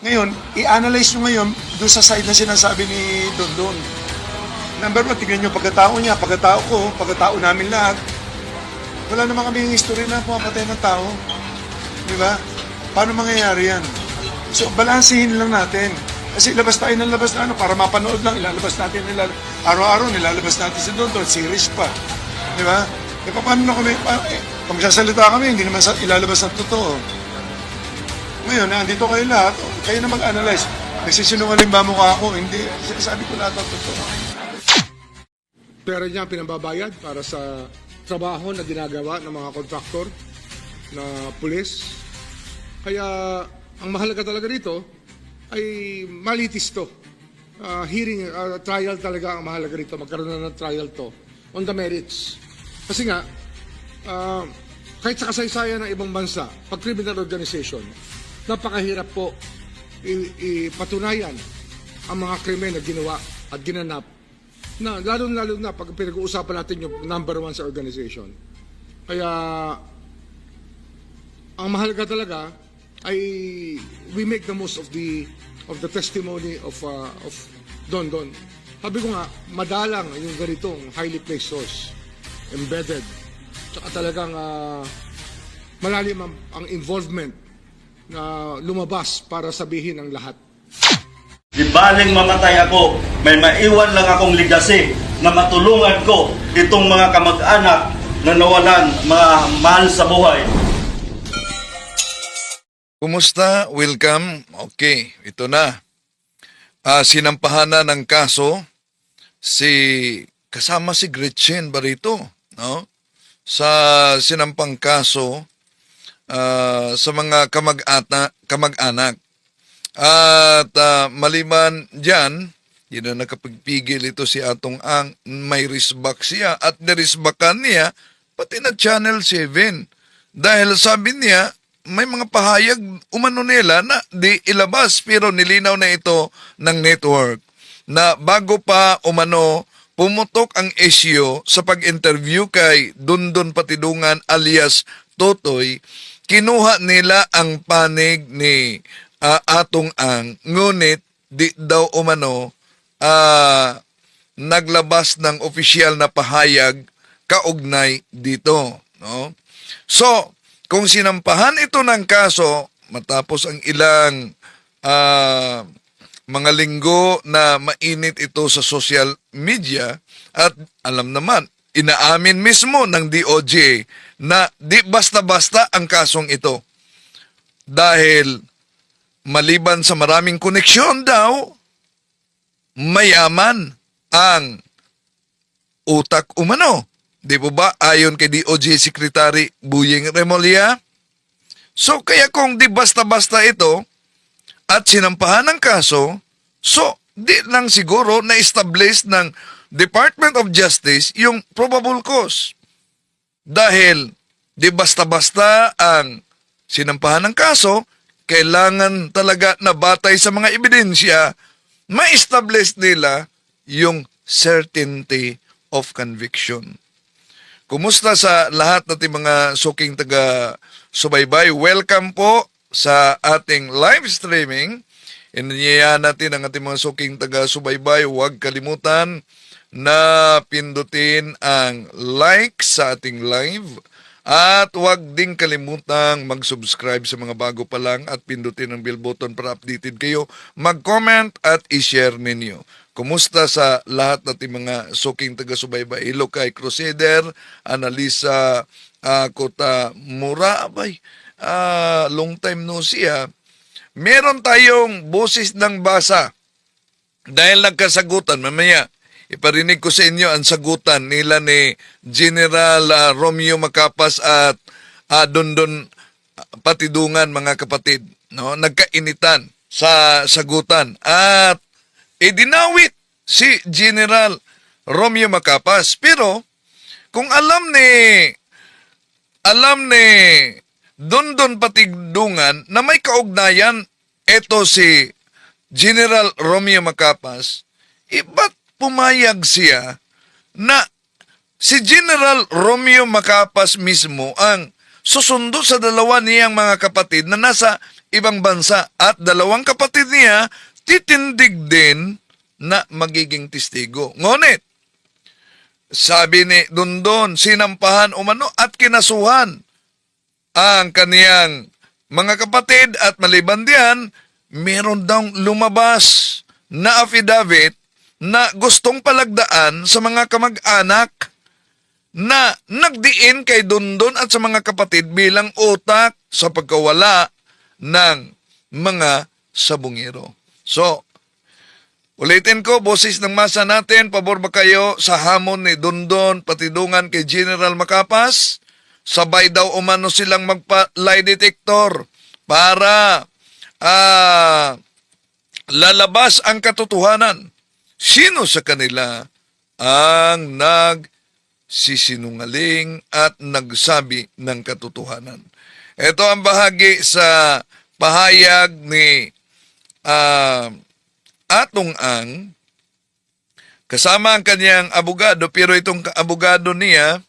Ngayon, i-analyze nyo ngayon doon sa side na sinasabi ni Dondon. Number one, tignan nyo pagkatao niya, pagkatao ko, pagkatao namin lahat. Wala naman kami yung history na pumapatay ng tao. Di ba? Paano mangyayari yan? So, balansehin lang natin. Kasi labas tayo ng labas na para mapanood lang. Ilalabas natin, araw-araw nilalabas natin si Dondon, series pa. Di ba? E paano na kami, pag magsasalita kami, hindi naman ilalabas ng totoo. Ngayon, nandito kayo lahat, kayo na mag-analyze. Nagsisinungaling ba mukha ako? Hindi. Sabi ko lahat ang totoo. Pera niya pinababayad para sa trabaho na ginagawa ng mga kontraktor na pulis. Kaya ang mahalaga talaga dito ay malitis to. Trial talaga ang mahalaga rito. Magkaroon na ng trial to on the merits. Kasi nga, kahit sa kasaysayan ng ibang bansa, pag criminal organization, napakahirap po ipatunayan ang mga krimen na ginawa at ginanap na lalo na pag pinag-uusapan natin yung number one sa organization. Kaya ang mahalaga talaga ay we make the most of the testimony of Don Don. Sabi ko nga, madalang yung ganitong highly placed source, embedded, tsaka talagang malalim ang involvement na lumabas para sabihin ang lahat. Di baling mamatay ako, may maiwan lang akong legacy na matulungan ko itong mga kamag-anak na nawalan, mga mahal sa buhay. Kumusta? Welcome. Okay, ito na. Sinampahan na ng kaso kasama si Gretchen Barito, no? Sa sinampang kaso sa mga kamag-anak. At maliban dyan, hindi na nakapagpigil ito si Atong Ang, may risbak siya at nirisbakan niya pati na Channel 7. Dahil sabi niya, may mga pahayag umano nila na di ilabas pero nilinaw na ito ng network na bago pa umano pumutok ang issue sa pag-interview kay Dondon Patidungan alias Totoy, kinuha nila ang panig ni Atong Ang, ngunit di daw umano naglabas ng opisyal na pahayag kaugnay dito, no? So, kung sinampahan ito ng kaso matapos ang ilang mga linggo na mainit ito sa social media at alam naman, inaamin mismo ng DOJ na di basta-basta ang kasong ito. Dahil maliban sa maraming koneksyon daw, mayaman ang utak umano. Di po ba? Ayon kay DOJ Secretary Buying Remulla. So kaya kung di basta-basta ito at sinampahan ng kaso, so di lang siguro na-establish ng Department of Justice yung probable cause. Dahil di basta-basta ang sinampahan ng kaso, kailangan talaga na batay sa mga ebidensya, ma-establish nila yung certainty of conviction. Kumusta sa lahat nating mga suking taga-subaybay? Welcome po sa ating live streaming. Inanyayahan natin ang ating mga suking taga-subaybay. Huwag kalimutan na pindutin ang like sa ating live. At huwag ding kalimutang mag-subscribe sa mga bago pa lang at pindutin ang bell button para updated kayo. Mag-comment at i-share ninyo. Kumusta sa lahat nating mga suking taga-subaybay? Hello kay Crusader, Analisa Kota Mura. Abay, long time no see ha. Meron tayong boses ng basa. Dahil nagkasagutan, mamaya iparinig ko sa inyo ang sagutan nila ni General Romeo Macapas at Dondon Patidungan, mga kapatid. No? Nagkainitan sa sagutan. At idinawit si General Romeo Macapas. Pero kung alam ni Dondon Patidungan na may kaugnayan ito si General Romeo Macapas, ba't pumayag siya na si General Romeo Macapas mismo ang susundo sa dalawa niyang mga kapatid na nasa ibang bansa at dalawang kapatid niya titindig din na magiging testigo. Ngunit, sabi ni Dondon, sinampahan umano at kinasuhan ang kaniyang mga kapatid at maliban diyan, meron daw lumabas na affidavit na gustong palagdaan sa mga kamag-anak na nagdiin kay Dondon at sa mga kapatid bilang utak sa pagkawala ng mga sabungero. So, ulitin ko, boses ng masa natin, pabor ba kayo sa hamon ni Dondon patidungan kay General Macapas? Sabay daw umano silang magpa-lie detector para lalabas ang katotohanan. Sino sa kanila ang nagsisinungaling at nagsabi ng katotohanan? Ito ang bahagi sa pahayag ni Atong Ang kasama ang kanyang abogado, pero itong abogado niya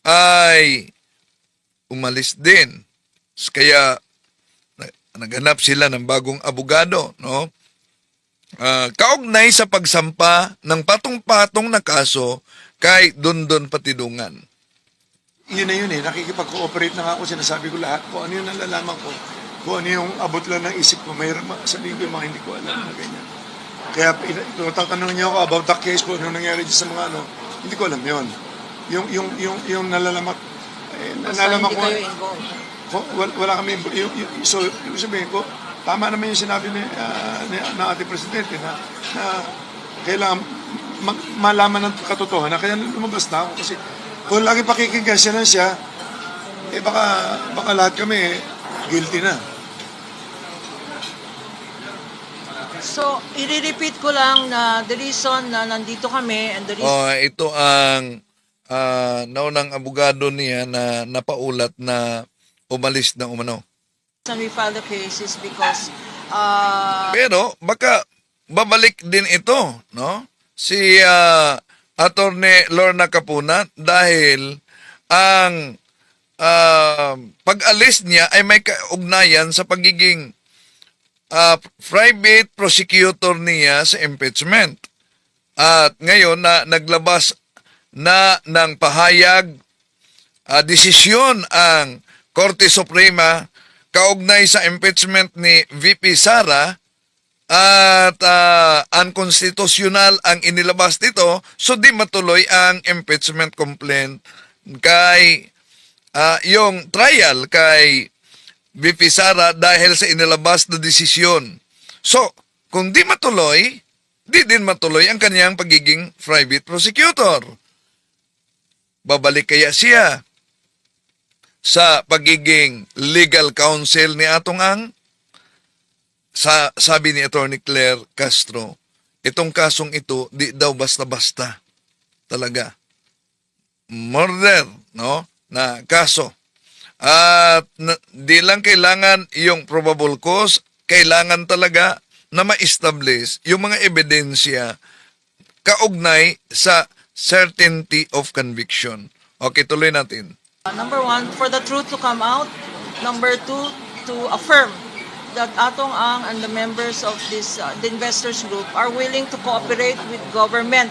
ay umalis din. Kaya naghanap sila ng bagong abogado, no? Kaugnay sa pagsampa ng patong-patong na kaso kay Dondon Patidungan. Yun na yun eh, nakikipag-cooperate na nga ako, sinasabi ko lahat kung ano yung nalalaman ko, kung ano yung abot lang ng isip ko, mayroon sabihin ko yung mga hindi ko alam na ganyan. Kaya tatanungin niyo ako about the case, kung ano nangyari dyan sa mga ano, hindi ko alam yun. Yung nalalaman, nalalaman ko, wala kami, so yung sabihin ko, tama naman yung sinabi na ating presidente na kailangan malaman ng katotohanan. Kaya lumabas na ako kasi kung lagi pakikinggan siya, baka lahat kami guilty na. So, i-repeat ko lang na the reason na nandito kami and the reason Ito ang naunang abogado niya na napaulat na umalis na umano. we filed the case is because Pero baka babalik din ito, no? Si Attorney Lorna Capuna dahil ang pag-alis niya ay may kaugnayan sa pagiging private prosecutor niya sa impeachment. At ngayon na naglabas na ng pahayag, desisyon ang Korte Suprema kaugnay sa impeachment ni VP Sara at unconstitutional ang inilabas dito, so di matuloy ang impeachment complaint kay yung trial kay VP Sara dahil sa inilabas na desisyon. So, kung di matuloy, di din matuloy ang kanyang pagiging private prosecutor. Babalik kaya siya sa pagiging legal counsel ni Atong Ang? Sabi ni Attorney Claire Castro, itong kasong ito, di daw basta-basta. Talaga. Murder, no? Na kaso. At di lang kailangan yung probable cause, kailangan talaga na ma-establish yung mga ebidensya kaugnay sa certainty of conviction. Okay, tuloy natin. number one, for the truth to come out. Number two, to affirm that Atong Ang and the members of this the investors group are willing to cooperate with government.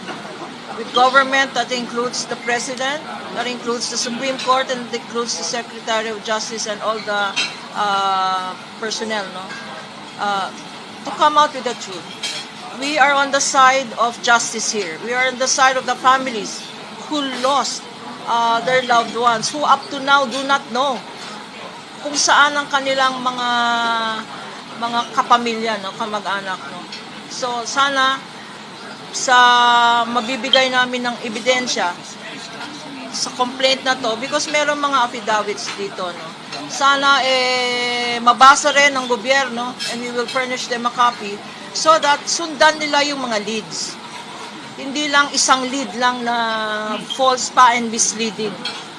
With government that includes the President, that includes the Supreme Court, and that includes the Secretary of Justice and all the personnel, no? To come out with the truth. We are on the side of justice here. We are on the side of the families who lost their loved ones, who up to now do not know kung saan ang kanilang mga kapamilya, no, kamag-anak, no. So sana sa mabibigay namin ng ebidensya sa complaint na to, because meron mga affidavits dito, no. Sana mabasa rin ng gobyerno, and we will furnish them a copy so that sundan nila yung mga leads. Hindi lang isang lead lang na false pa and misleading.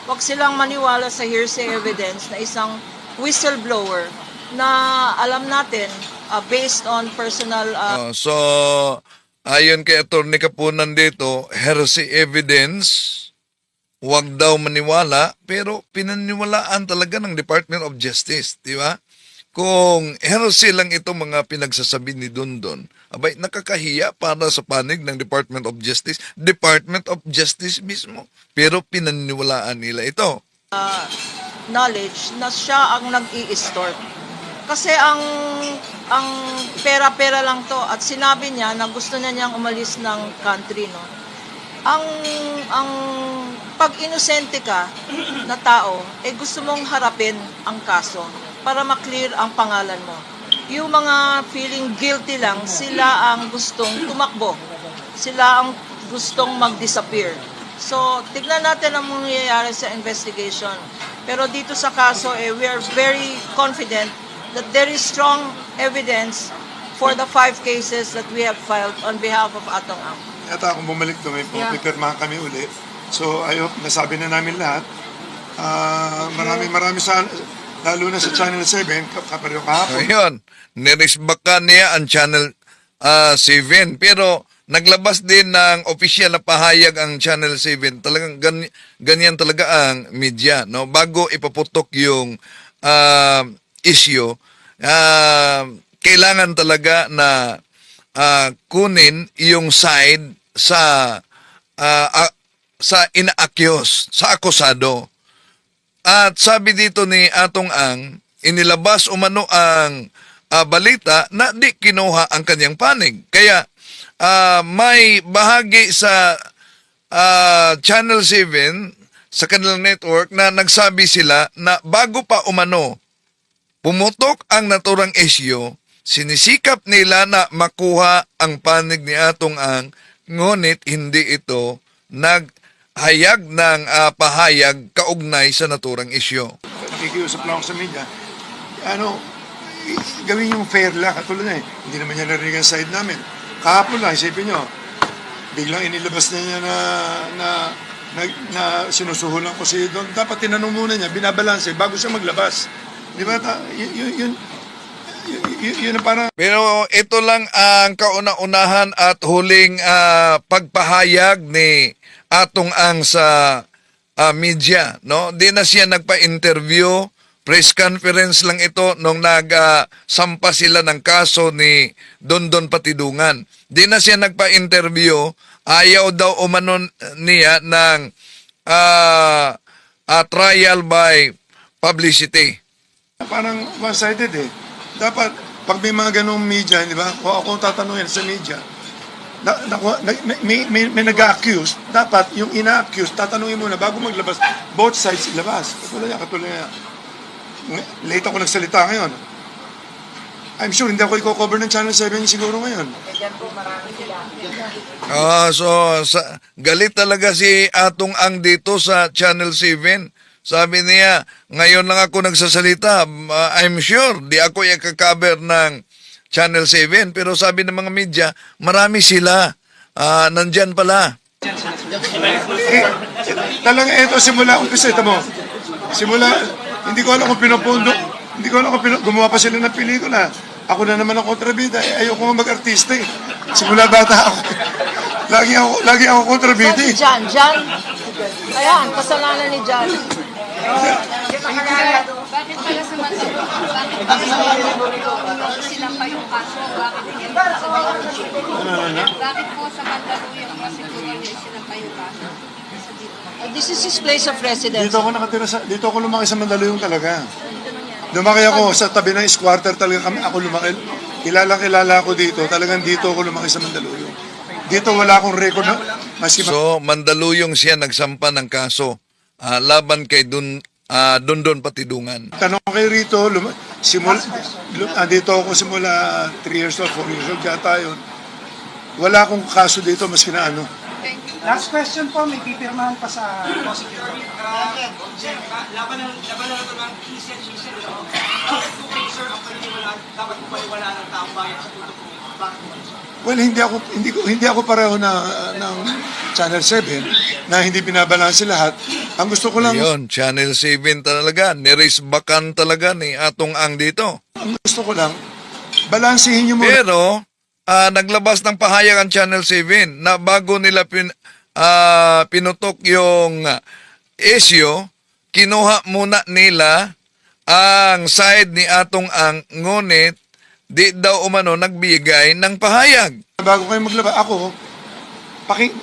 Huwag silang maniwala sa hearsay evidence na isang whistleblower na alam natin based on personal So, ayon kay Attorney Kapunan dito, hearsay evidence wag daw maniwala, pero pinaniwalaan talaga ng Department of Justice, di ba? Kung heresy lang ito mga pinagsasabi ni Dondon, abay, nakakahiya para sa panig ng Department of Justice. Department of Justice mismo. Pero pinaniwalaan nila ito. Knowledge na siya ang nag-i-store. Kasi ang pera-pera lang to at sinabi niya na gusto niya niyang umalis ng country, no. Ang pag inosente ka na tao, gusto mong harapin ang kaso para maklear ang pangalan mo. Yung mga feeling guilty lang, sila ang gustong tumakbo. Sila ang gustong mag-disappear. So, tignan natin ang mangyayari sa investigation. Pero dito sa kaso, we are very confident that there is strong evidence for the 5 cases that we have filed on behalf of Atong Ang. Yata akong bumalik doon, Yeah. pipirmahan kami ulit. So, I hope nasabi na namin lahat. Marami sa, lalo na sa Channel 7, kapareho kahapon. Ayun, nirisbakan niya ang Channel 7. Pero naglabas din ng opisyal na pahayag ang Channel 7. Talagang ganyan talaga ang media. No? Bago ipaputok yung issue, kailangan talaga na kunin yung side sa ina-accuse, sa akusado. At sabi dito ni Atong Ang, inilabas umano ang balita na di kinuha ang kanyang panig. Kaya may bahagi sa Channel 7 sa kanilang network na nagsabi sila na bago pa umano pumutok ang naturang issue, sinisikap nila na makuha ang panig ni Atong Ang, ngunit hindi ito naghayag ng pahayag kaugnay sa naturang issue. Nakikiusap lang ako sa media. Gawin yung fair lang. Katulad na hindi naman niya narinig ang side namin. Kahapon lang, isipin nyo, biglang inilabas na niya na sinusuhulan ko si Don. Dapat tinanong muna niya, binabalanse bago siya maglabas. Di ba? Yun ang parang... Pero ito lang ang kauna-unahan at huling pagpahayag ni Atong Ang sa media. No? Di na siya nagpa-interview, press conference lang ito nung nagsampa sila ng kaso ni Dondon Patidungan. Di na siya nagpa-interview, ayaw daw umano niya ng trial by publicity. Parang one-sided eh. Dapat, pag may mga ganong media, di ba? Kung ako tatanungin sa media, may nag-accuse, dapat yung ina-accuse, tatanungin muna bago maglabas, both sides ilabas. Katulad niya. Late ako nagsalita ngayon. I'm sure hindi ako i-cover ng Channel 7 siguro ngayon. Galit talaga si Atong Ang dito sa Channel 7. Sabi niya, ngayon lang ako nagsasalita. I'm sure, di ako i-cover ng Channel 7. Pero sabi ng mga media, marami sila. Nandyan pala. Talaga ito, simula umpisa, ito mo. Hindi ko alam kung pinapondo. Hindi ko alam kung gumawa pa sila ng pelikula. Ako na naman ang kontrabida. Ayoko nga mag-artista eh. Simula bata ako. Lagi ako kontrabida eh. Si John. Ayan, kasalanan ni John. Bakit pala sa Mandaluyong? Bakit pala sila pa yung kaso? Bakit hindi naman sa Mandaluyong? Bakit po sa Mandaluyong kasi sila pa yung kaso? This is his place of residence. Dito ako nakatira dito ako lumaki sa Mandaluyong talaga. Lumaki ako sa tabi ng squatter talaga kami. Ako lumaki. Kilala ko dito. Talagang dito ako lumaki sa Mandaluyong. Dito wala akong record na So, Mandaluyong siya nagsampa ng kaso laban kay Dondon Patidungan. tanong kay rito, dito ako simula 3 years old, 4 years old yata yun. Wala akong kaso dito maski na ano. Last question po, may pipirmahan pa sa prosecutor. Laban na ito ng he-said, she-said. Bakit po kayo, sir, ang paniniwalaan, dapat po kayo wala ng taong bayan sa tutok po? Bakit po? Well, hindi ako pareho ng Channel 7 na hindi binabalanse lahat. Ang gusto ko lang, Ayun, Channel 7 talaga. Nirisbakan talaga ni Atong Ang dito. balansehin niyo muna. Pero, naglabas ng pahayag ang Channel 7 na bago nila pinutok yung issue, kinuha muna nila ang side ni Atong Ang, ngunit di daw umano nagbigay ng pahayag. Bago kayo maglaba, ako,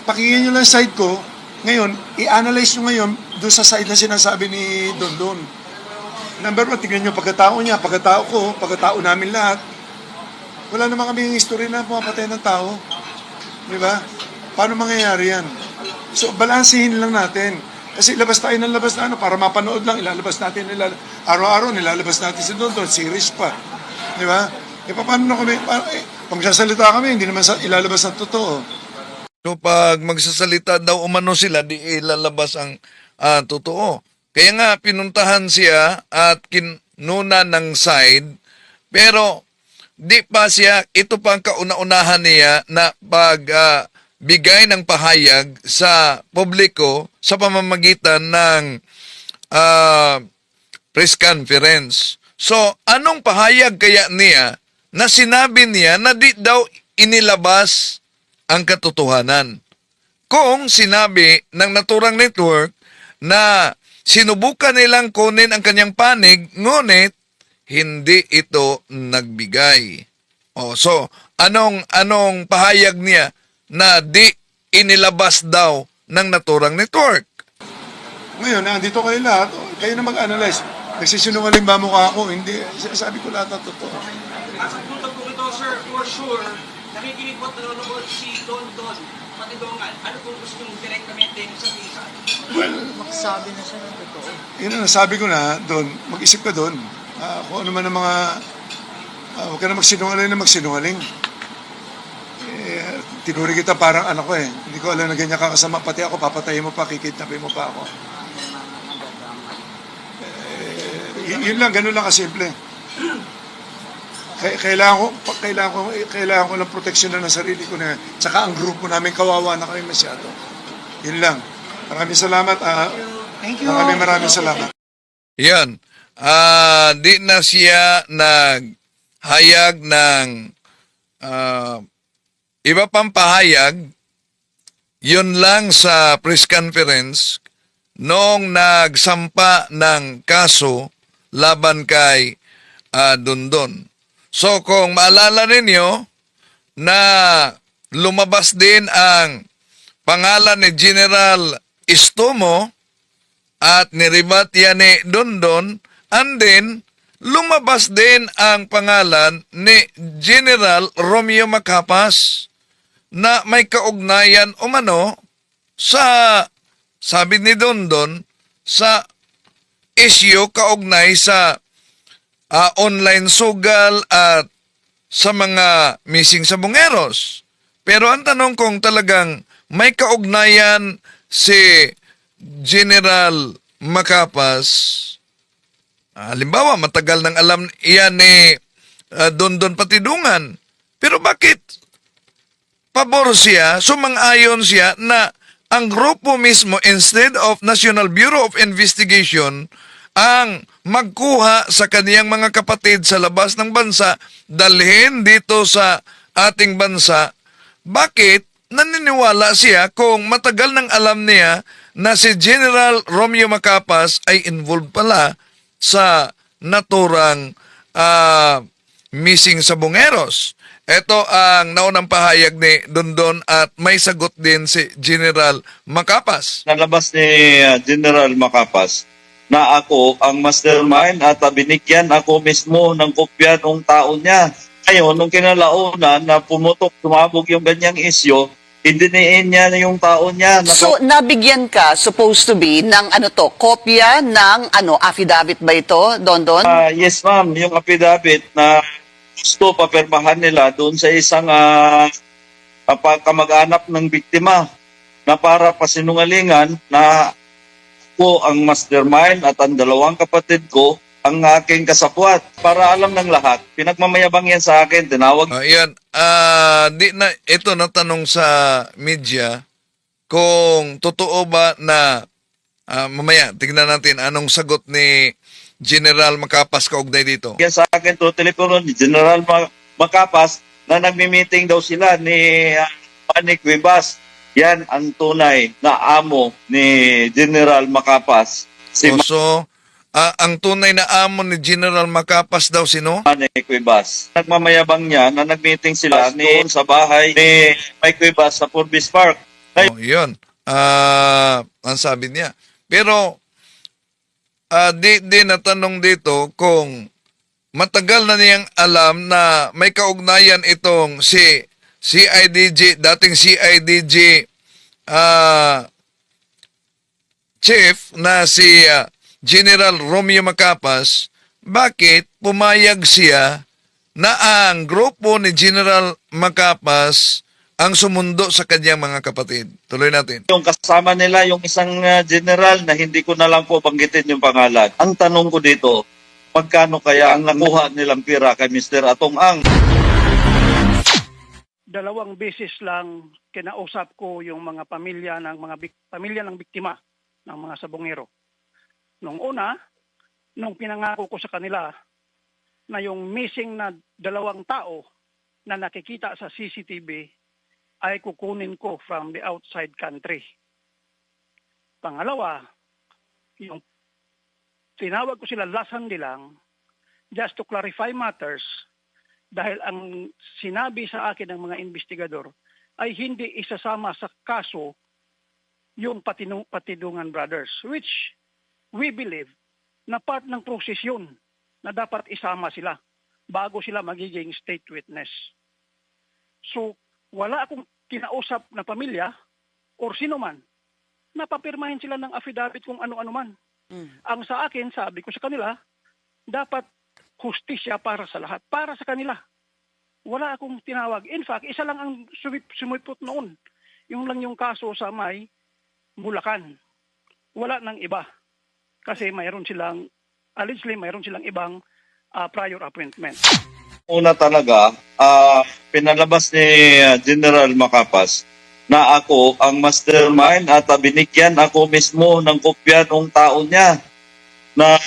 pakinggan nyo lang side ko. Ngayon, i-analyze nyo ngayon doon sa side na sinasabi ni Don. Number one, tignan nyo pagkatao niya, pagkatao ko, pagkatao namin lahat. Wala naman kami yung history na pumapatay ng tao. Di ba? Paano mangyayari yan? So, balansihin lang natin. Kasi labas tayo ng labas na para mapanood lang, ilalabas natin, araw-araw nilalabas natin si Don, series pa. Di ba? E paano na kami, pag magsasalita kami, hindi naman ilalabas ang totoo. So pag magsasalita daw umano sila, di ilalabas ang totoo. Kaya nga pinuntahan siya at kinuna ng side, pero di pa siya, ito pa ang kauna-unahan niya na bigay ng pahayag sa publiko sa pamamagitan ng press conference. So, anong pahayag kaya niya na sinabi niya na di daw inilabas ang katotohanan? Kung sinabi ng Naturang Network na sinubukan nilang kunin ang kanyang panig, ngunit hindi ito nagbigay. So, anong pahayag niya na di inilabas daw ng Naturang Network? Ngayon, nandito kayo lahat, kayo na mag-analyze. Nagsisinungaling ba mukha ako? Hindi. Sabi ko lahat ang totoo. At sa punto po ito, sir, for sure, nakikinig po at nanonood si Don Matindongan. Ano po gusto nyo direktamente sa visa? Magsabi na siya ng totoo. Yun ang nasabi ko na, Don, mag-isip ka doon. Kung ano man ang mga, huwag ka na magsinungaling. Tinuri kita parang anak ko eh. Hindi ko alam na ganyan kakasama. Pati ako, papatayin mo pa, kikidnapin mo pa ako. Yun lang, ganun lang kasimple. Kailangan ko ng proteksyon ng sarili ko na, tsaka ang grupo namin kawawa na kami masyado. Yun lang. Maraming salamat. Thank you. Maraming salamat. Yan. Di na siya naghayag ng iba pang pahayag. Yun lang sa press conference noong nagsampa ng kaso laban kay Dondon. So kung maalala ninyo na lumabas din ang pangalan ni General Istomo at niribat yan ni Dondon, and then lumabas din ang pangalan ni General Romeo Macapas na may kaugnayan umano sa, sabi ni Dondon, sa issue kaugnay sa online sugal at sa mga missing sa Bungeros. Pero ang tanong kung talagang may kaugnayan si General Macapas, halimbawa matagal nang alam iyan ni Dondon Patidungan, pero bakit pabor siya, sumang-ayon siya na ang grupo mismo instead of National Bureau of Investigation ang magkuha sa kaniyang mga kapatid sa labas ng bansa, dalhin dito sa ating bansa? Bakit naniniwala siya kung matagal nang alam niya na si General Romeo Macapas ay involved pala sa naturang missing sa Bungeros? Ito ang naunang pahayag ni Dondon at may sagot din si General Macapas. Nalabas ni General Macapas na ako ang mastermind at binigyan ako mismo ng kopya ng tao niya. Ngayon, nung kinalaunan na tumabog yung ganyang isyo, idiniin niya na yung tao niya. So, nabigyan ka, supposed to be, ng kopya ng affidavit ba ito, Dondon? Yes, ma'am. Yung affidavit na gusto papirmahan nila doon sa isang kamag-anak ng biktima na para pasinungalingan na ako ang mastermind at ang dalawang kapatid ko ang aking kasapwat. Para alam ng lahat, pinagmamayabang yan sa akin, tinawag. Di na ito natanong sa media kung totoo ba na mamaya tignan natin anong sagot ni General Macapas kaugnay dito. Yan sa akin to telepono ni General Macapas na nagmi-meeting daw sila ni Manny Cuevas Yan ang tunay na amo ni General Macapas, si So, ang tunay na amo ni General Macapas daw sino? Manny Cuevas. Nagmamayabang niya na nag-meeting sila noon sa bahay ni Mike Cuevas sa Forbes Park. Oh, yun. Ang sabi niya. Pero, di natanong dito kung matagal na niyang alam na may kaugnayan itong si CIDG, dating CIDG chief na si General Romeo Macapas, bakit pumayag siya na ang grupo ni General Macapas ang sumundo sa kanyang mga kapatid? Tuloy natin. Yung kasama nila, yung isang general na hindi ko na lang po banggitin yung pangalan. Ang tanong ko dito, magkano kaya ang nakuha nilang pira kay Mr. Atong Ang? Dalawang beses lang kinausap ko yung mga pamilya ng biktima ng mga sabongero. Nung una, nung pinangako ko sa kanila na yung missing na 2 tao na nakikita sa CCTV ay kukunin ko from the outside country. Pangalawa, yung tinawag ko sila lasandi lang just to clarify matters dahil ang sinabi sa akin ng mga investigador ay hindi isasama sa kaso yung Patidungan Brothers, which we believe na part ng proses yun na dapat isama sila bago sila magiging state witness. So, wala akong kinausap na pamilya or sino man, napapirmahin sila ng affidavit kung ano-ano man. Ang sa akin, sabi ko sa kanila, dapat hustisya para sa lahat, para sa kanila. Wala akong tinawag. In fact, isa lang ang sumipot noon. Yung lang yung kaso sa may Bulacan. Wala nang iba. Kasi allegedly mayroon silang ibang prior appointment. Una talaga, pinalabas ni General Macapas na ako ang mastermind at binigyan ako mismo ng kopya ng tao niya. Na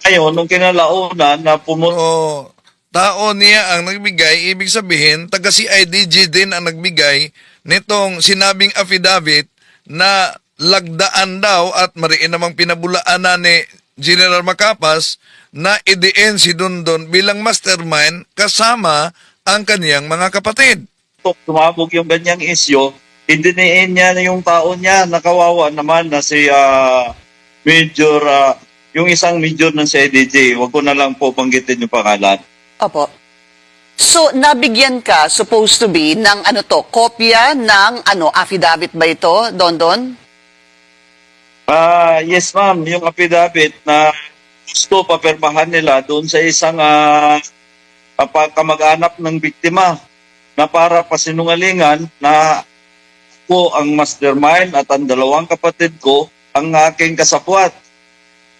ngayon, nung kinalaunan na O, tao niya ang nagbigay, ibig sabihin, taga CIDG din ang nagbigay nitong sinabing affidavit na lagdaan daw at mariin namang pinabulaan na ni General Macapas na idiin si Dondon bilang mastermind kasama ang kaniyang mga kapatid. tumabog yung ganyang isyo, idiniin niya na yung tao niya, nakawawa naman na si Major, yung isang major ng CIDG. Huwag ko na lang po banggitin yung pangalan. Opo. So, nabigyan ka, supposed to be, ng kopya ng affidavit ba ito, Dondon? Yes ma'am, yung affidavit na gusto papirmahan nila doon sa isang kamag-anak ng biktima na para pasinungalingan na ako ang mastermind at ang 2 kapatid ko ang aking kasapwat.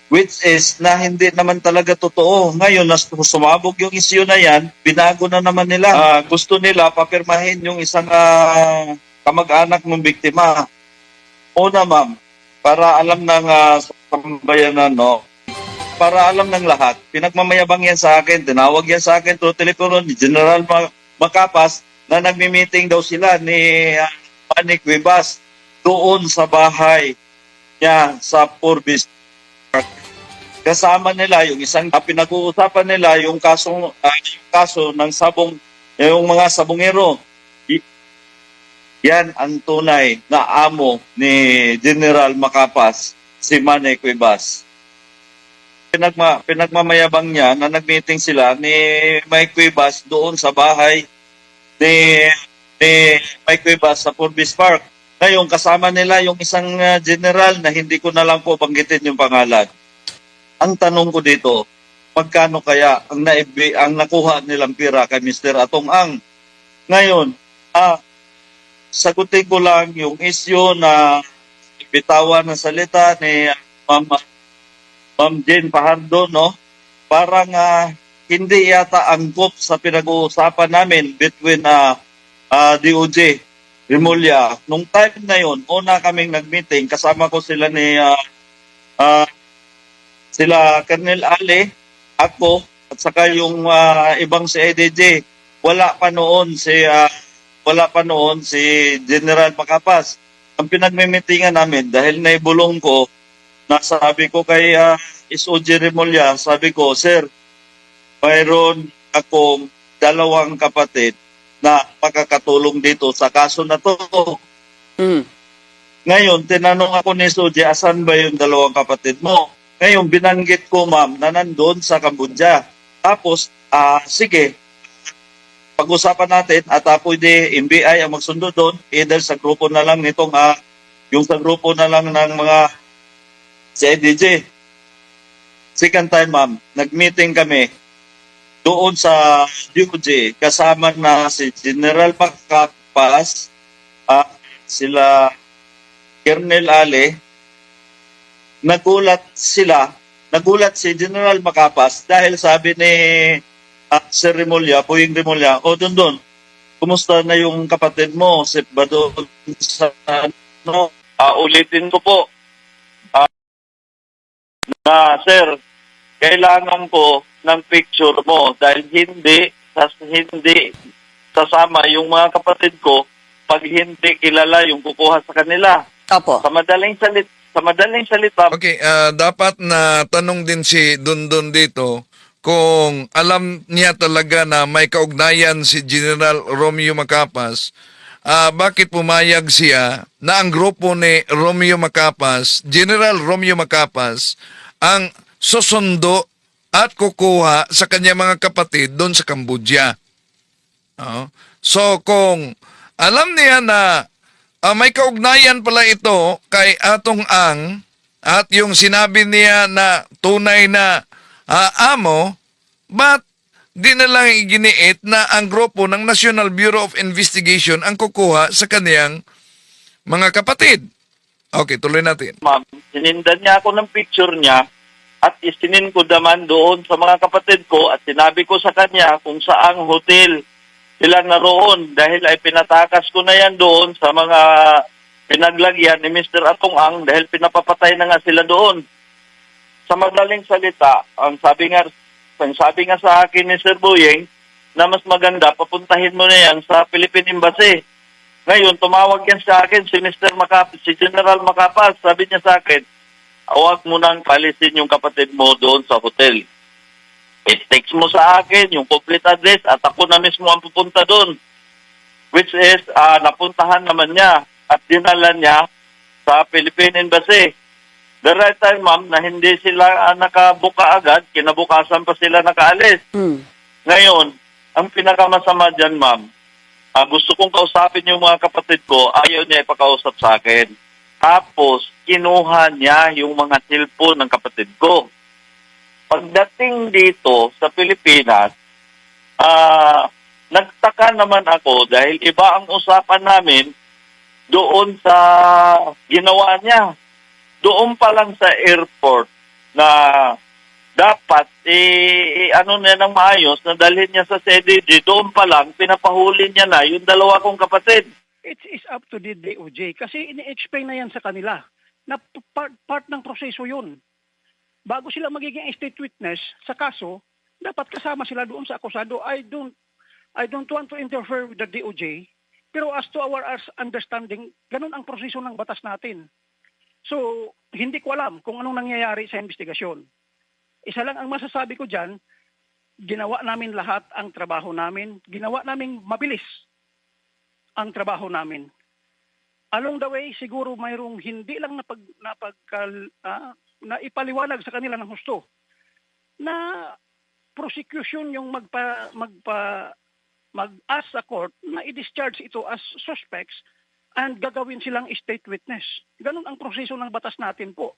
Which is na hindi naman talaga totoo. Ngayon, na sumabog yung issue na yan, binago na naman nila. Gusto nila papirmahin yung isang kamag-anak ng biktima. Una ma'am, para alam ng sambayanan, no? Para alam ng lahat, pinagmamayabang yan sa akin, tinawag yan sa akin through telepono ni General Macapas na nagmi-meeting daw sila ni Manny Cuevas doon sa bahay niya sa Forbes Park. Kasama nila yung isang pinag-uusapan nila yung kaso ng yung mga sabongero. Yan ang tunay na amo ni General Macapas, si Manny Cuevas. Pinagmamayabang niya na nag-meeting sila ni Mike Cuevas doon sa bahay ni Mike Cuevas sa Forbes Park. Ngayon, kasama nila yung isang general na hindi ko na lang po banggitin yung pangalan. Ang tanong ko dito, magkano kaya ang nakuha nilang pira kay Mr. Atong Ang? Ngayon, sagutin ko lang yung issue na bitawan ng salita ni Ma'am Jane Fajardo, no? Parang hindi yata angkop sa pinag-uusapan namin between DOJ, Remulla. Nung time na yon, una kaming nag-meeting, kasama ko sila ni sila Colonel Ale, ako, at saka yung ibang CIDG. Wala pa noon si wala pa noon si General Macapas. Ang pinagmimitingan namin, dahil naibulong ko, nasabi ko kay SOG Remulla, sabi ko, Sir, mayroon akong 2 kapatid na makakatulong dito sa kaso na to. Mm. Ngayon, tinanong ako ni SOG, asan ba yung 2 kapatid mo? Ngayon, binanggit ko, ma'am, na nandun sa Cambodia. Tapos, sige, pag-usapan natin at pwede NBI ang magsundo doon, either sa grupo na lang nitong, yung sa grupo na lang ng mga CIDG. Second time, ma'am, nag-meeting kami doon sa DOJ, kasama na si General Macapas, sila Colonel Ale. Nagulat si General Macapas dahil sabi ni Sir Remulla, Boying Remulla, doon, kumusta na yung kapatid mo? Safe ba doon sa ano? Ulitin ko po. Sir, kailangan ko ng picture mo dahil hindi sasama yung mga kapatid ko pag hindi kilala yung kukuha sa kanila. Opo. Sa madaling salita, Okay, dapat na tanong din si Dondon dito kung alam niya talaga na may kaugnayan si General Romeo Macapas, bakit pumayag siya na ang grupo ni Romeo Macapas, General Romeo Macapas, ang susundo at kukuha sa kanya mga kapatid doon sa Cambodia. So kung alam niya na may kaugnayan pala ito kay Atong Ang at yung sinabi niya na tunay na amo, ba't di na lang iginiit na ang grupo ng National Bureau of Investigation ang kukuha sa kaniyang mga kapatid? Okay, tuloy natin. ma'am, sinindan niya ako ng picture niya at isinin ko naman doon sa mga kapatid ko at sinabi ko sa kanya kung saang hotel sila naroon dahil ay pinatakas ko na yan doon sa mga pinaglagyan ni Mr. Atong Ang dahil pinapapatay na nga sila doon. Sa madaling salita, ang sabi nga sa akin ni Sir Boyeng na mas maganda, papuntahin mo na yan sa Philippine Embassy. Ngayon, tumawag yan sa akin si Mr. Macapas, si General Macapas. Sabi niya sa akin, huwag mo nang palisin yung kapatid mo doon sa hotel. I-text mo sa akin yung complete address at ako na mismo ang pupunta doon. Which is, napuntahan naman niya at dinala niya sa Philippine Embassy. The right time, ma'am, na hindi sila nakabuka agad, kinabukasan pa sila nakaalis. Ngayon, ang pinakamasama dyan, ma'am, gusto kong kausapin yung mga kapatid ko, ayaw niya ipakausap sa akin. Tapos, kinuha niya yung mga cellphone ng kapatid ko. Pagdating dito sa Pilipinas, nagtaka naman ako dahil iba ang usapan namin doon sa ginawa niya. Doon pa lang sa airport na dapat ano na ng maayos na dalhin niya sa CDG, doon pa lang pinapahuli niya na yung 2 kong kapatid. It is up to the DOJ kasi ini-explain na yan sa kanila na part ng proseso yun. Bago sila magiging state witness sa kaso, dapat kasama sila doon sa akusado. I don't want to interfere with the DOJ, pero as to our understanding, ganun ang proseso ng batas natin. So, hindi ko alam kung anong nangyayari sa investigasyon. Isa lang ang masasabi ko dyan, ginawa namin lahat ang trabaho namin, ginawa namin mabilis ang trabaho namin. Along the way, siguro mayroong hindi lang na ipaliwanag sa kanila ng husto na prosecution yung mag-ask sa court na i-discharge ito as suspects and gagawin silang state witness. Ganun ang proseso ng batas natin po.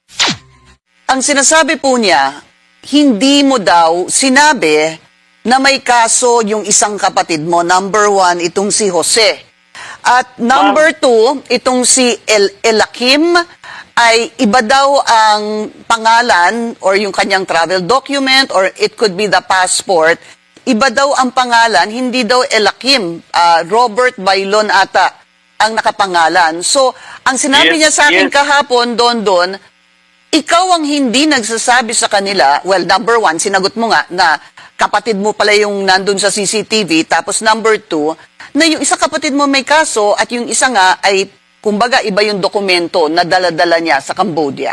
Ang sinasabi po niya, hindi mo daw sinabi na may kaso yung isang kapatid mo. Number 1, itong si Jose. At number 2, itong si Elakim ay iba daw ang pangalan or yung kanyang travel document or it could be the passport. Iba daw ang pangalan, hindi daw Elakim. Robert Bailon ata ang nakapangalan. So, ang sinabi niya sa akin kahapon, Don, ikaw ang hindi nagsasabi sa kanila, well, number 1, sinagot mo nga na kapatid mo pala yung nandun sa CCTV, tapos number 2, na yung isang kapatid mo may kaso at yung isa nga ay, kumbaga, iba yung dokumento na dala-dala niya sa Cambodia?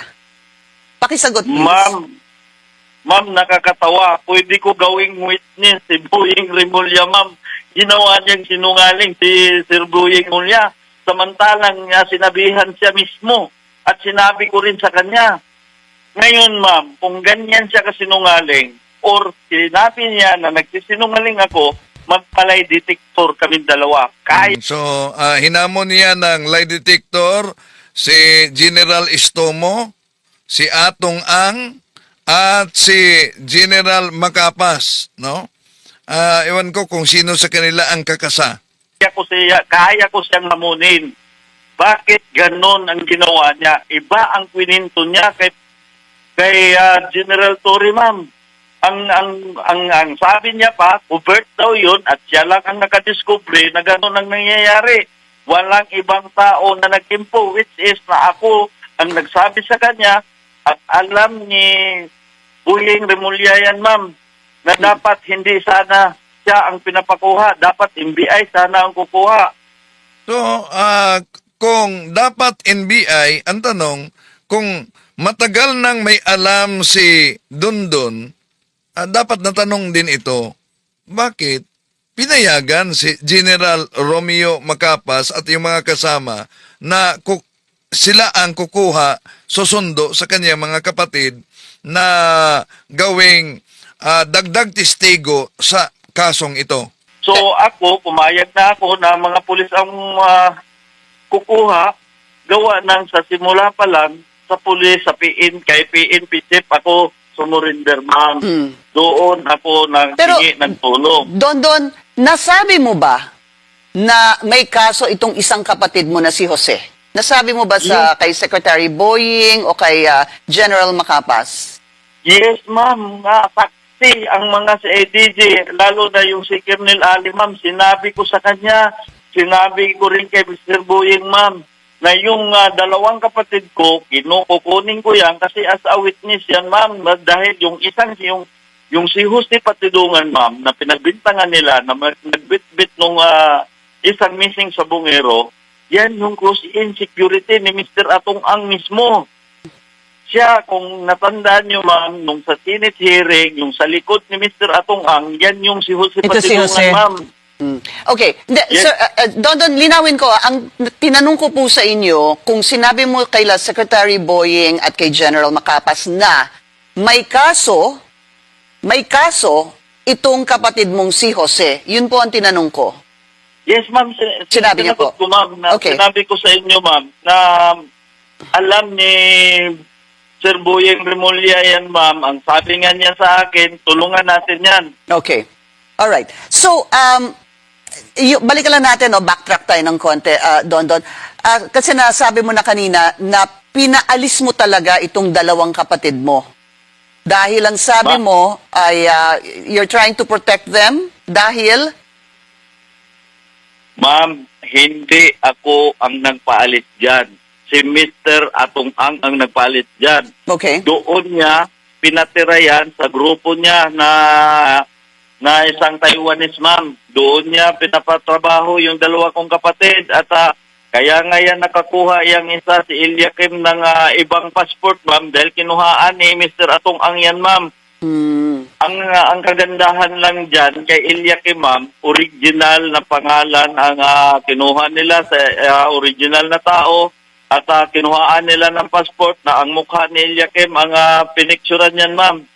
Pakisagot, please. Ma'am, nakakatawa. Pwede ko gawing witness si Boying Remulla, ma'am. Ginawa niyang sinungaling si Sir Boying Remulla. Samantalang sinabihan siya mismo at sinabi ko rin sa kanya. Ngayon, ma'am, kung ganyan siya kasinungaling or sinabi niya na nagsisinungaling ako, magpalay detector kami dalawa. Kahit So, hinamon niya ng lie detector si General Istomo, si Atong Ang, at si General Macapas, no? Ewan ko kung sino sa kanila ang kakasa. kaya ko siyang lamunin. Bakit ganon ang ginawa niya? Iba ang kwininto niya kay General Torre, ma'am. Ang sabi niya pa, overt daw yun at siya lang ang nakadiscovery na ganon ang nangyayari. Walang ibang tao na nag-impo, which is na ako ang nagsabi sa kanya at alam ni Boying Remulla yan, ma'am, na dapat hindi sana siya ang pinapakuha. Dapat NBI sana ang kukuha. So, kung dapat NBI, ang tanong, kung matagal nang may alam si Dundon, dapat natanong din ito, bakit pinayagan si General Romeo Macapas at yung mga kasama na sila ang kukuha, susundo sa kanyang mga kapatid na gawing dagdag testigo sa kasong ito? So ako, pumayag na ako na mga pulis ang kukuha, gawa ng sa simula pa lang, sa pulis, sa kay PNP chief, ako sumurinder, ma'am. Doon ako naghingi ng tulong. Don, nasabi mo ba na may kaso itong isang kapatid mo na si Jose? Nasabi mo ba kay Secretary Boying o kay General Macapas? Yes, ma'am. Saksi ang mga sa ADG, lalo na yung si Colonel Ali, ma'am. Sinabi ko sa kanya, sinabi ko rin kay Mr. Boying, ma'am, na yung dalawang kapatid ko, kukunin ko yan kasi as a witness yan, ma'am. Dahil yung yung si Jose Patidungan, ma'am, na pinagbintangan nila na nagbitbit nung isang missing sa Bungero, yan yung close-in security ni Mr. Atong Ang mismo. Siya, kung natandaan nyo, ma'am, nung sa Senate hearing, yung sa likod ni Mr. Atong Ang, yan yung si Jose Ito si Patidungan, Jose. ma'am. Okay. Yes. Sir, Don, linawin ko, ang tinanong ko po sa inyo, kung sinabi mo kay Secretary Boying at kay General Macapas na may kaso itong kapatid mong si Jose. Yun po ang tinanong ko. Yes, ma'am. Sinabi niyo po. Ko, ma'am, Okay. Sinabi ko sa inyo, ma'am, na alam ni Sir Boying Remulla yan, ma'am. Ang sabi nga niya sa akin, tulungan natin yan. Okay. All right. So, balikan lang natin, backtrack tayo ng konti, Don. Kasi nasabi mo na kanina na pinaalis mo talaga itong dalawang kapatid mo. Dahil ang sabi mo ay you're trying to protect them dahil? Ma'am, hindi ako ang nagpaalis dyan. Si Mr. Atong Ang nagpaalis dyan. Okay. Doon niya, pinatira yan sa grupo niya na isang Taiwanese, ma'am. Doon niya pinapatrabaho yung dalawa kong kapatid at kaya nga yan nakakuha yung isa si Eliakim ng ibang passport, ma'am, dahil kinuhaan ni Mr. Atong Ang yan, ma'am. Ang kagandahan lang dyan kay Eliakim, ma'am, original na pangalan ang kinuha nila sa original na tao at kinuhaan nila ng passport na ang mukha ni Eliakim ang pinicturan yan, ma'am.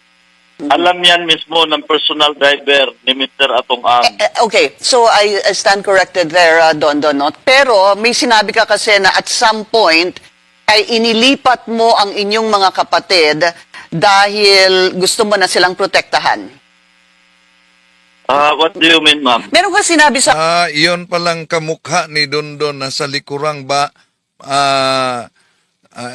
Alam yan mismo ng personal driver ni Mr. Atong Ang. Okay, so I stand corrected there, Don. No? Pero may sinabi ka kasi na at some point ay inilipat mo ang inyong mga kapatid dahil gusto mo na silang protektahan. What do you mean, ma'am? Meron ka sinabi sa... Iyon palang kamukha ni Dondon na sa likurang ba...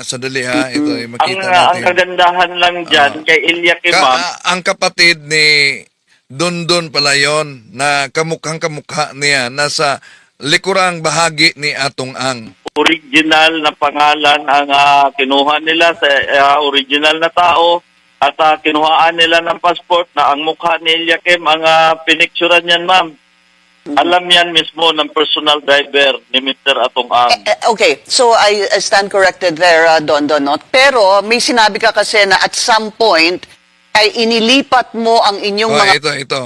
sandali ha, ito ay makita natin. Ang kagandahan lang dyan kay Eliakim, ma'am. Ang kapatid ni Dondon pala yon na kamukhang kamukha niya nasa likurang bahagi ni Atong Ang. Original na pangalan ang kinuha nila sa original na tao at kinuhaan nila ng passport na ang mukha ni Eliakim ang pinicturan yan, ma'am. Alam yan mismo ng personal driver ni Mr. Atong Ang. Okay, so I stand corrected there, Don Don, no? Pero may sinabi ka kasi na at some point ay inilipat mo ang inyong Oh, mga... ito.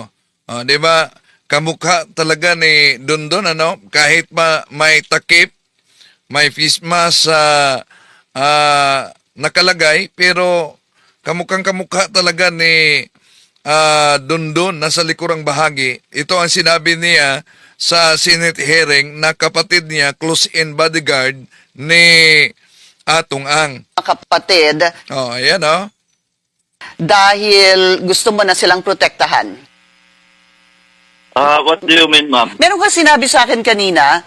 Oh, di ba? Kamukha talaga ni Dondon, ano? Kahit may takip, may face mask nakalagay, pero kamukha talaga ni Dondon nasa likurang bahagi. Ito ang sinabi niya sa Senate hearing na kapatid niya, close-in bodyguard ni Atong Ang. kapatid Oh, ayan, oh. dahil gusto mo na silang protektahan. What do you mean, ma'am? Meron ka sinabi sa akin kanina,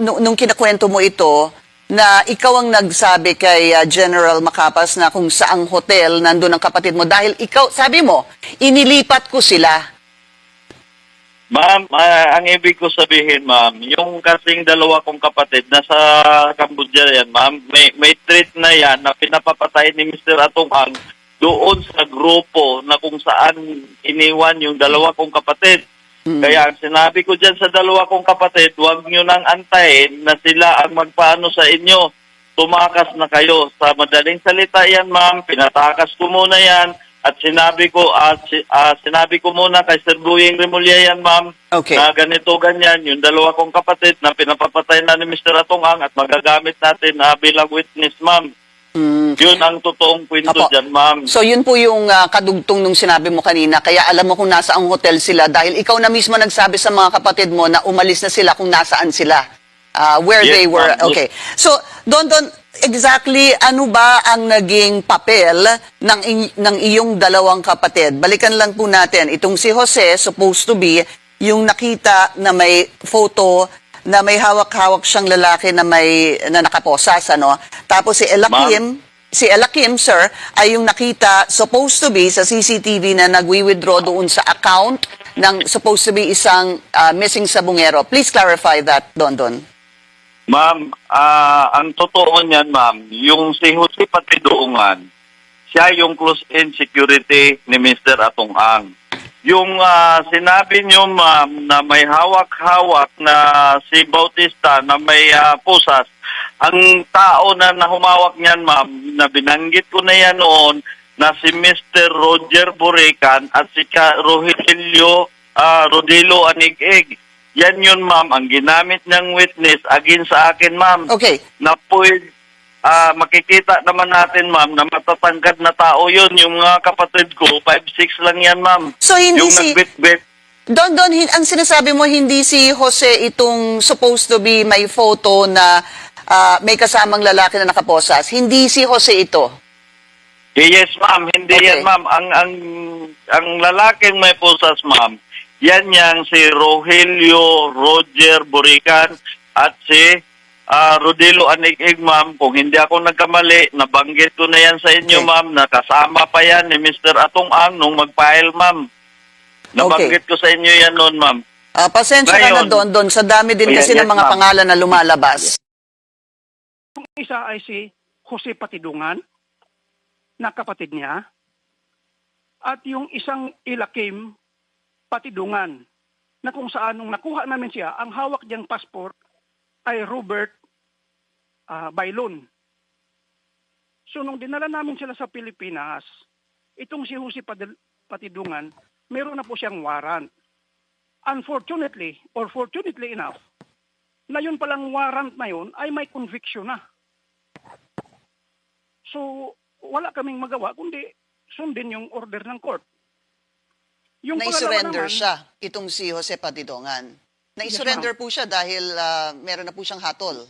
nung kinakwento mo ito, na ikaw ang nagsabi kay General Macapas na kung saang hotel nandun ang kapatid mo dahil ikaw, sabi mo, inilipat ko sila. Ma'am, ang ibig ko sabihin, ma'am, yung kasing dalawa kong kapatid nasa Cambodia yan, ma'am, may threat na yan na pinapapatay ni Mr. Atong Ang doon sa grupo na kung saan iniwan yung dalawa kong kapatid. Kaya ang sinabi ko dyan sa dalawa kong kapatid, huwag nyo nang antayin na sila ang magpaano sa inyo. Tumakas na kayo. Sa madaling salita yan, ma'am, pinatakas ko muna yan. At sinabi ko muna kay Sir Buying Remulla yan, ma'am, Okay. na ganito, ganyan, yung dalawa kong kapatid na pinapapatay na ni Mr. Atong Ang at magagamit natin bilang witness, ma'am. Yun ang totoong kwento Apo. dyan, ma'am. So yun po yung kadugtong nung sinabi mo kanina, kaya alam mo kung nasa ang hotel sila dahil ikaw na mismo nagsabi sa mga kapatid mo na umalis na sila kung nasaan sila. Where Yes, they were. ma'am. Yes. Okay. So, Don, exactly ano ba ang naging papel ng iyong dalawang kapatid? Balikan lang po natin. Itong si Jose, supposed to be, yung nakita na may photo na may hawak-hawak siyang lalaki na nakaposas, ano? Tapos si Ella Kim, sir, ay yung nakita, supposed to be, sa CCTV na nagwi-withdraw doon sa account ng supposed to be isang missing sabungero. Please clarify that, Don. Ma'am, ang totoo niyan, ma'am, yung si Jose Patidoongan, siya yung close-in security ni Mr. Atong Ang. Yung sinabi niyo, ma'am, na may hawak-hawak na si Bautista na may pusas, ang tao na humawak niyan, ma'am, na binanggit ko na yan noon, na si Mr. Roger Burican at si Rogelio Rodilo Anig-ig. Yan yun, ma'am, ang ginamit niyang witness against sa akin, ma'am. Okay. Na makikita naman natin, ma'am, na matatangkad na tao yun. Yung mga kapatid ko, 5'6" lang yan, ma'am. So, hindi yung si... nagbit-bit. Don, ang sinasabi mo, hindi si Jose itong supposed to be may photo na may kasamang lalaki na nakaposas. Hindi si Jose ito. Yes, ma'am. Hindi Okay. yan, ma'am. Ang lalaking may pusas, ma'am, yan yang si Rogelio Roger Burican at si Rodilo Anig-ig, ma'am. Kung hindi ako nagkamali, nabanggit ko na yan sa inyo, Okay. ma'am, na kasama pa yan ni Mr. Atong Ang nung mag-file, ma'am. Nabanggit ko sa inyo yan noon, ma'am. Pasensya ka na, Ngayon, Don. Sa dami din Yes, kasi ng mga ma'am. pangalan na lumalabas. Yung isa ay si Jose Patidungan, na kapatid niya, at yung isang Ella Kim Patidungan, na kung saan nung nakuha namin siya, ang hawak niyang passport ay Robert Bailon. So nung dinala namin sila sa Pilipinas, itong si Jose Patidungan, meron na po siyang warrant. Unfortunately, or fortunately enough, na yun palang warrant na yun ay may conviction na. So, wala kaming magawa kundi sundin yung order ng court. Yung Na-surrender pangalawa naman, siya, itong si Jose Patidongan. Na-surrender po siya dahil meron na po siyang hatol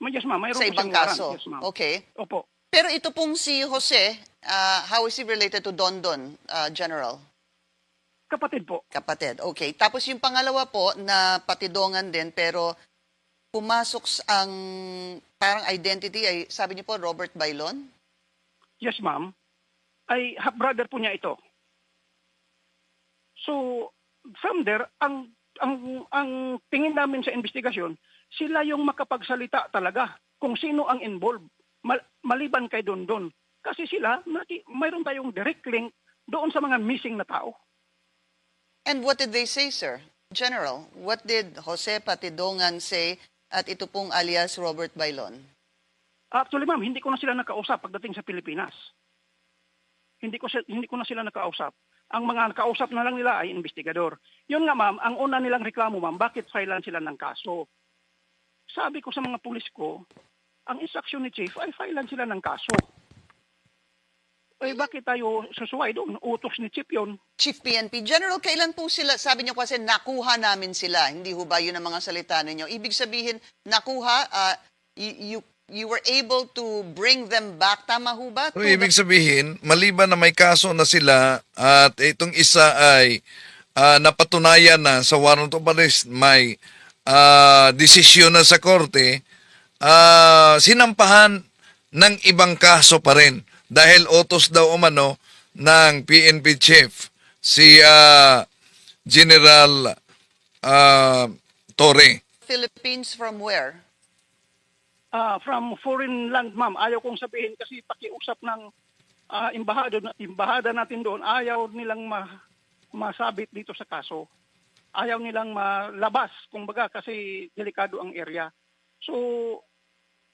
Yes, ma'am. Mayroon sa po ibang siyang warrant. kaso. Yes, ma'am. Okay. Opo. Pero ito pong si Jose, how is he related to Don, General? Kapatid po. Kapatid. Okay. Tapos yung pangalawa po na Patidongan din pero pumasok ang parang identity ay sabi niyo po Robert Bailon? Yes, ma'am. Ay half-brother po niya ito. So, from there, ang tingin namin sa investigasyon, sila yung makapagsalita talaga kung sino ang involved, maliban kay Dondon. Kasi sila, mayroon tayong direct link doon sa mga missing na tao. And what did they say, sir? General, what did Jose Patidongan say at ito pong alias Robert Bailon? Actually, ma'am, hindi ko na sila nakausap pagdating sa Pilipinas. Hindi ko na sila nakausap. Ang mga nakausap na lang nila ay investigador. Yun nga, ma'am, ang una nilang reklamo, ma'am, bakit filean sila ng kaso? Sabi ko sa mga pulis ko, ang instruction ni Chief ay filean sila ng kaso. Eh, bakit tayo susuway doon? Utos ni Chief yun. Chief PNP, General, kailan po sila, sabi niyo kasi nakuha namin sila, hindi ho ba yun ang mga salita ninyo? Ibig sabihin, nakuha, you were able to bring them back, tama ho ba? So, ibig sabihin, maliban na may kaso na sila at itong isa ay napatunayan na sa warrant of arrest, may desisyon na sa korte, sinampahan ng ibang kaso pa rin dahil utos daw umano ng PNP chief si General Torre. Philippines from where? From foreign land, ma'am. Ayaw kong sabihin kasi pakiusap ng embahada natin doon, ayaw nilang masabit dito sa kaso. Ayaw nilang malabas, kumbaga, kasi delikado ang area. So,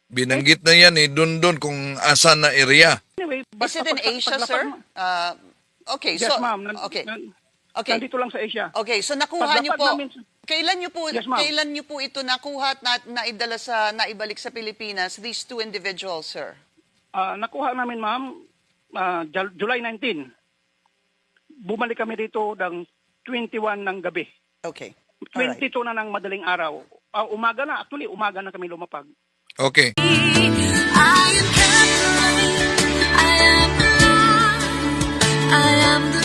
Binanggit na yan doon kung asan na area. anyway, Is it in Asia, sir? Okay, Yes, so, ma'am. okay. Nandito lang sa Asia. Okay, so nakuha niyo Paglapag po, namin- Yes, ma'am. kailan niyo po ito nakuha at naibalik sa Pilipinas, these two individuals, sir? Nakuha namin, ma'am, July 19. Bumalik kami dito ng 21 ng gabi. Okay. Alright. 22 na ng madaling araw. Umaga na, actually, umaga na kami lumapag. Okay. I am Caroline. I am the